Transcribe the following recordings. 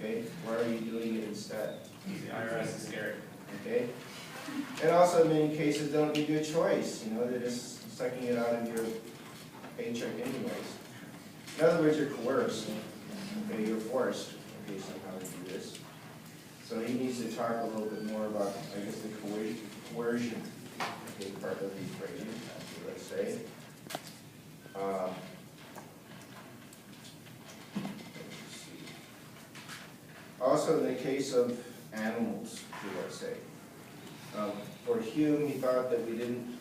Okay? Why are you doing it instead? The IRS is scary. Okay? And also in many cases don't give you a choice, you know, they're just sucking it out of your paycheck anyways. In other words, you're coerced, okay, you're forced, okay, somehow to do this. So he needs to talk a little bit more about, I guess, the coercion, okay, part of the equation, that's what I say. Let's see. Also in the case of animals, let's say. For Hume, he thought that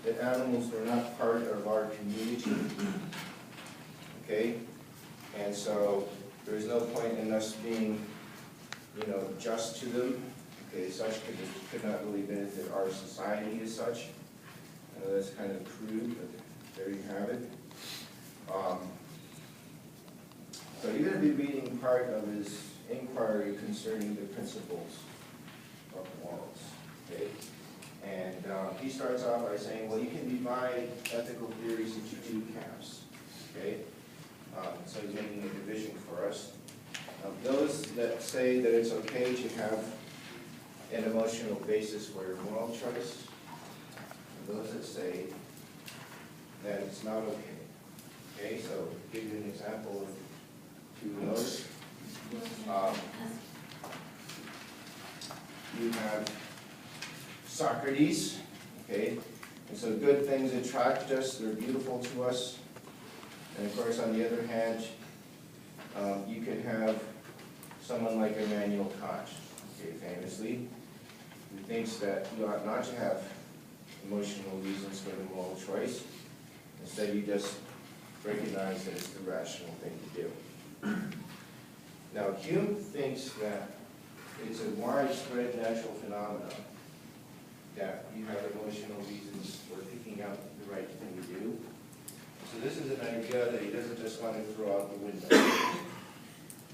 that animals were not part of our community, okay? And so there's no point in us being, you know, just to them, okay? Such could not really benefit our society as such. That's kind of crude, but there you have it. So you're going to be reading part of his inquiry concerning the principles of morals, okay? And he starts off by saying, well, you can divide ethical theories into two camps, okay? So he's making a division for us. Those that say that it's okay to have an emotional basis for your moral choice, and those that say that it's not okay. Okay, so I'll give you an example of two of those. You have Socrates, okay, and so good things attract us, they're beautiful to us. And of course, on the other hand, you could have someone like Immanuel Kant, okay, famously, who thinks that you ought not to have emotional reasons for the moral choice. Instead, you just recognize that it's the rational thing to do. Now, Hume thinks that it's a widespread natural phenomenon that you have emotional reasons for picking out the right thing to do. So this is an idea that he doesn't just want to throw out the window.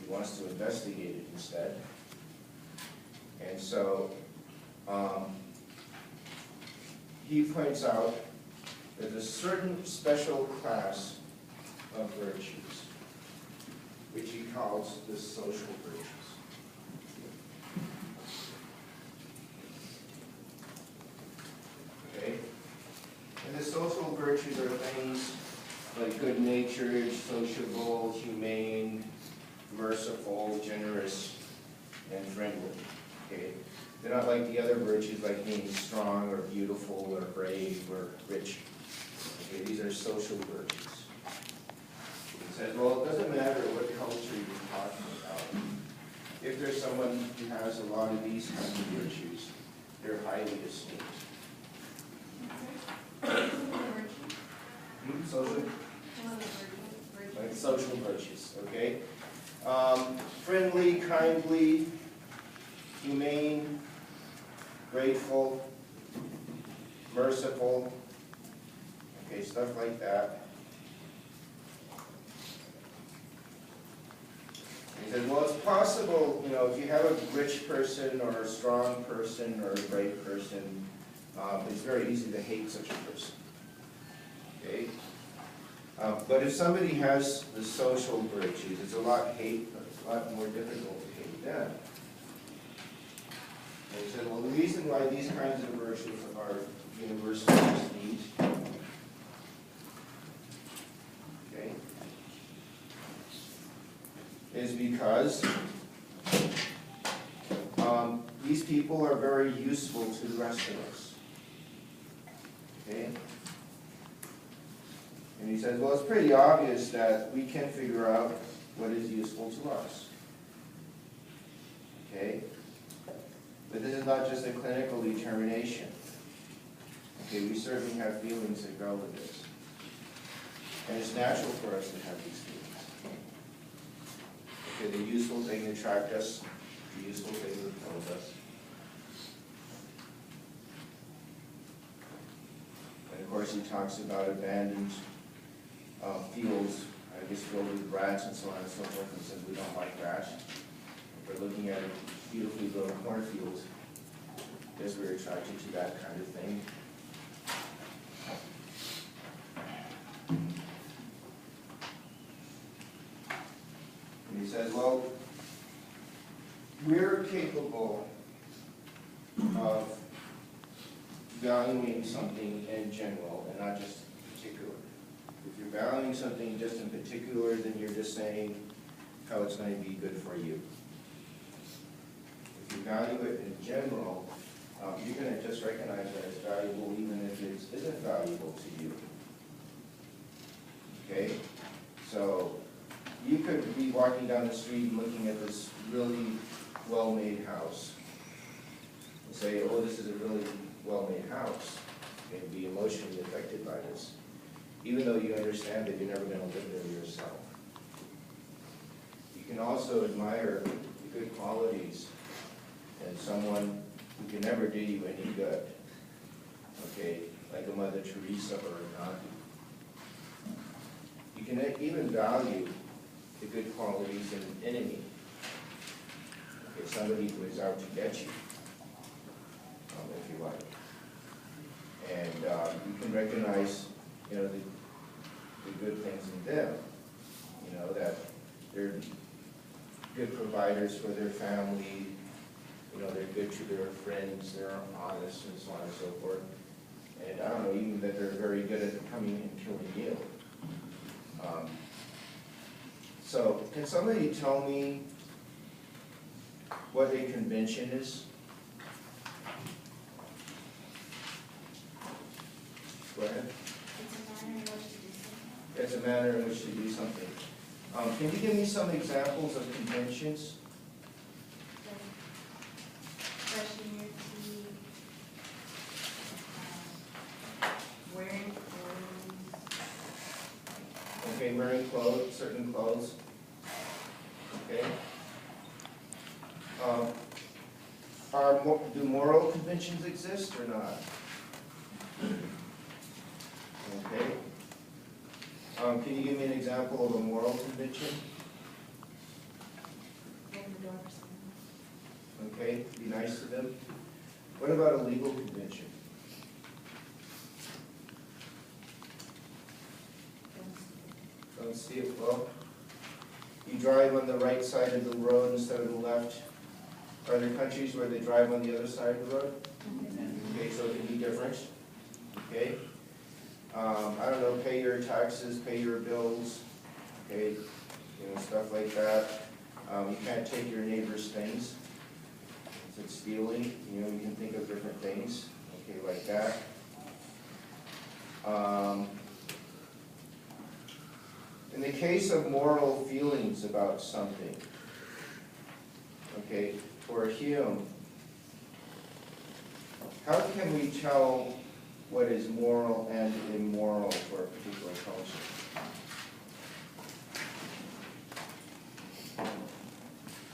He wants to investigate it instead. And so he points out that there's a certain special class of virtues, which he calls the social virtues. Okay? And the social virtues are things like good-natured, sociable, humane, merciful, generous, and friendly. Okay? They're not like the other virtues like being strong or beautiful or brave or rich. Okay? These are social virtues. He says, well, it doesn't matter what culture you're talking about. If there's someone who has a lot of these kinds of virtues, they're highly esteemed. Social? Like social virtues, okay? Friendly, kindly, humane, grateful, merciful, okay, stuff like that. He says, well, it's possible, you know, if you have a rich person or a strong person or a brave person, it's very easy to hate such a person. Okay? But if somebody has the social virtues, it's a lot more difficult to hate them. And he said, well, the reason why these kinds of virtues are universally esteemed, okay, is because these people are very useful to the rest of us. Okay? And he says, well, it's pretty obvious that we can figure out what is useful to us. Okay? But this is not just a clinical determination. Okay, we certainly have feelings that go with this. And it's natural for us to have these feelings. Okay, the useful thing attracts us, the useful thing repels us. And of course he talks about abandoned fields, I guess filled with rats and so on and so forth, and says we don't like rats. If we're looking at a beautifully grown cornfield, I guess we're attracted to that kind of thing. And he says, well, we're capable of valuing something in general and not just particular. If you're valuing something just in particular, then you're just saying how it's going to be good for you. If you value it in general, you're going to just recognize that it's valuable even if it isn't valuable to you. Okay? So you could be walking down the street and looking at this really well-made house and say, oh, this is a really well-made house, and be emotionally affected by this, even though you understand that you're never going to live there yourself. You can also admire the good qualities in someone who can never do you any good, okay, like a Mother Teresa or a Gandhi. You can even value the good qualities in an enemy, okay, somebody who is out to get you, if you like. And you can recognize, the good things in them, that they're good providers for their family, they're good to their friends, they're honest, and so on and so forth. And I don't know, even that they're very good at coming and killing you. So, can somebody tell me what a convention is? Go ahead. It's a manner in which to do something. Can you give me some examples of conventions? Brushing your teeth, wearing clothes. Okay, wearing clothes, certain clothes. Okay. Do moral conventions exist or not? Okay. Can you give me an example of a moral convention? Open the door for someone. Okay, be nice to them. What about a legal convention? Don't steal. Well, you drive on the right side of the road instead of the left. Are there countries where they drive on the other side of the road? Okay, so it can be different. Okay. I don't know, pay your taxes, pay your bills, okay, stuff like that. You can't take your neighbor's things. If it's stealing, you can think of different things, okay, like that. In the case of moral feelings about something, okay, for him, how can we tell what is moral and immoral for a particular culture?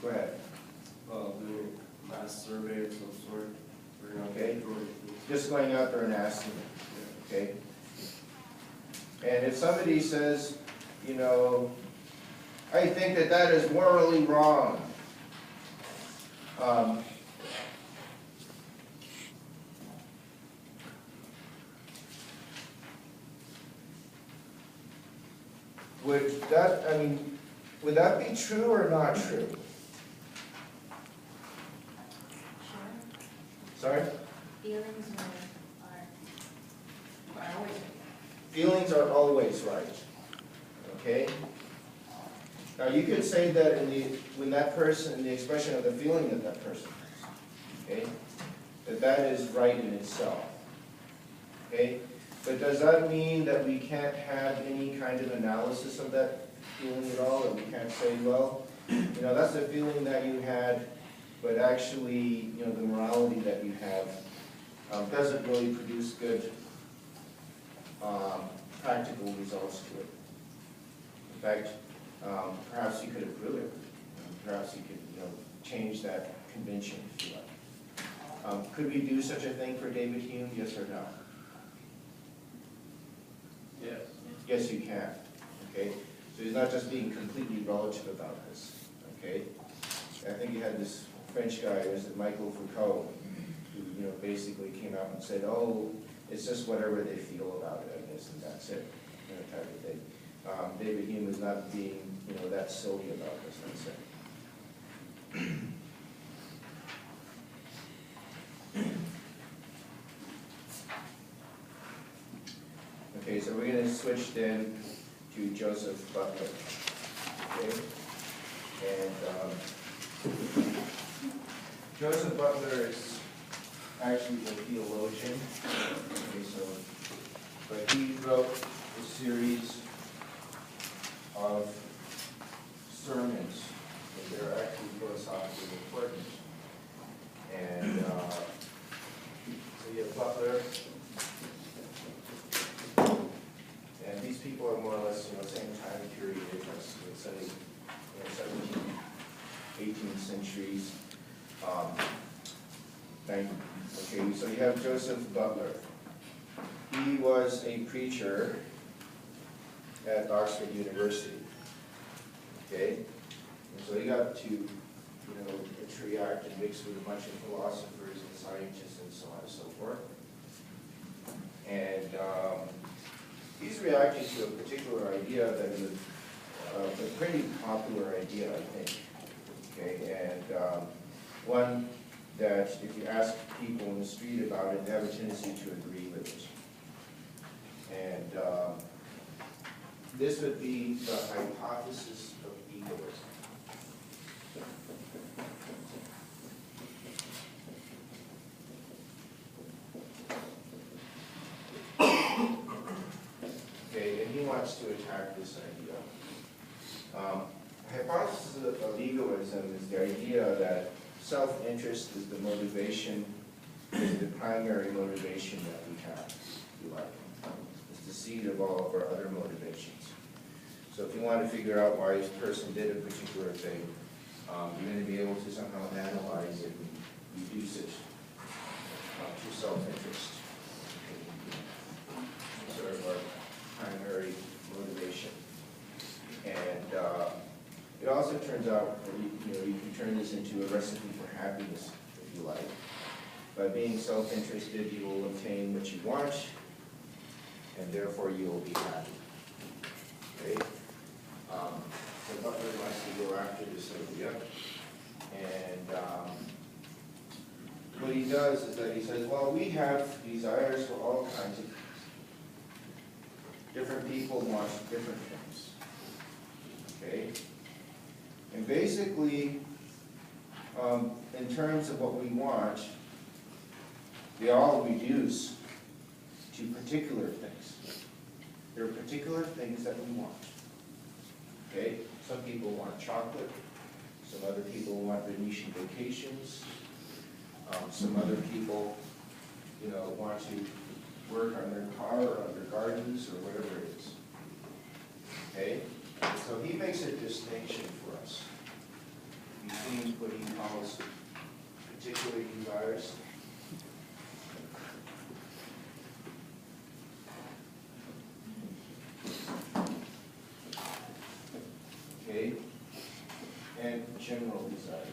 Go ahead. Do a mass survey of some sort. Okay. Just going out there and asking, okay? And if somebody says, I think that that is morally wrong, would that be true or not true? Sure. Sorry? Feelings are always right. Feelings are always right. Okay? Now you could say that in the expression of the feeling that that person has. Okay? That is right in itself. Okay? But does that mean that we can't have any kind of analysis of that feeling at all? That we can't say, well, that's a feeling that you had, but actually, the morality that you have doesn't really produce good practical results to it. In fact, perhaps you could improve it. Perhaps you could, change that convention, if you like. Could we do such a thing for David Hume? Yes or no? Yes. Yes, you can. Okay, so he's not just being completely relative about this. Okay, I think you had this French guy, was it Michael Foucault, who basically came out and said, "Oh, it's just whatever they feel about it, I guess, and that's it," type of thing. David Hume is not being that silly about this. That's it. we're gonna switch then to Joseph Butler. Okay? And Joseph Butler is actually a theologian. Okay, so, but he wrote a series of sermons, and they're actually philosophically important. And so you have Butler, and these people are more or less, same time period as, let's say, 17th, 18th centuries. Okay, so you have Joseph Butler. He was a preacher at Oxford University. Okay, and so he got to, interact and mix with a bunch of philosophers and scientists and so on and so forth. And he's reacting to a particular idea that is a pretty popular idea, I think. Okay, and one that if you ask people in the street about it, they have a tendency to agree with it. And this would be the hypothesis of egoism. Okay, and he wants to attack this idea. Hypothesis of egoism is the idea that self-interest is the motivation, is the primary motivation that we have, if you like. It's the seed of all of our other motivations. So if you want to figure out why this person did a particular thing, you're going to be able to somehow analyze it and reduce it to self-interest. Sort of our primary motivation. And it also turns out that you can turn this into a recipe for happiness, if you like. By being self-interested, you will obtain what you want, and therefore you will be happy. Okay? So Butler wants to go after this idea. And what he does is that he says, well, we have desires for all kinds of things. Different people want different things. Okay? And basically, in terms of what we want, they all reduce to particular things. There are particular things that we want. Okay? Some people want chocolate. Some other people want Venetian vacations. Some other people, want to work on their car or on their gardens or whatever it is. Okay? So he makes a distinction for us between what he calls particular desires and general desires.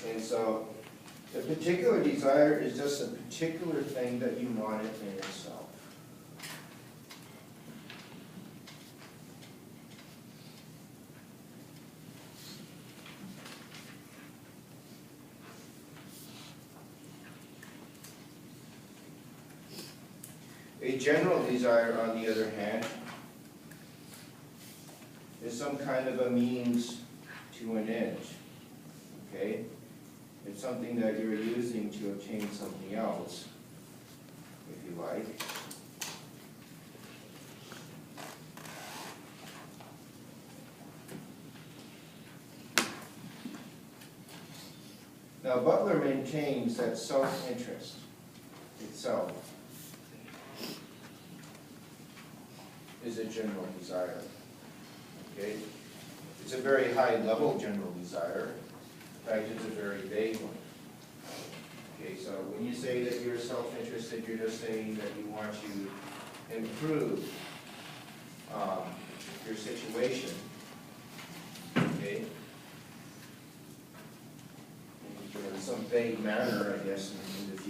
And so, the particular desire is just a particular thing that you want it in itself. A general desire, on the other hand, is some kind of a means to an end. Okay? It's something that you're using to obtain something else, if you like. Now, Butler maintains that self-interest itself is a general desire. Okay? It's a very high-level general desire. In fact, it's a very vague one. Okay, so when you say that you're self-interested, you're just saying that you want to improve your situation. Okay? In some vague manner, I guess, in the future.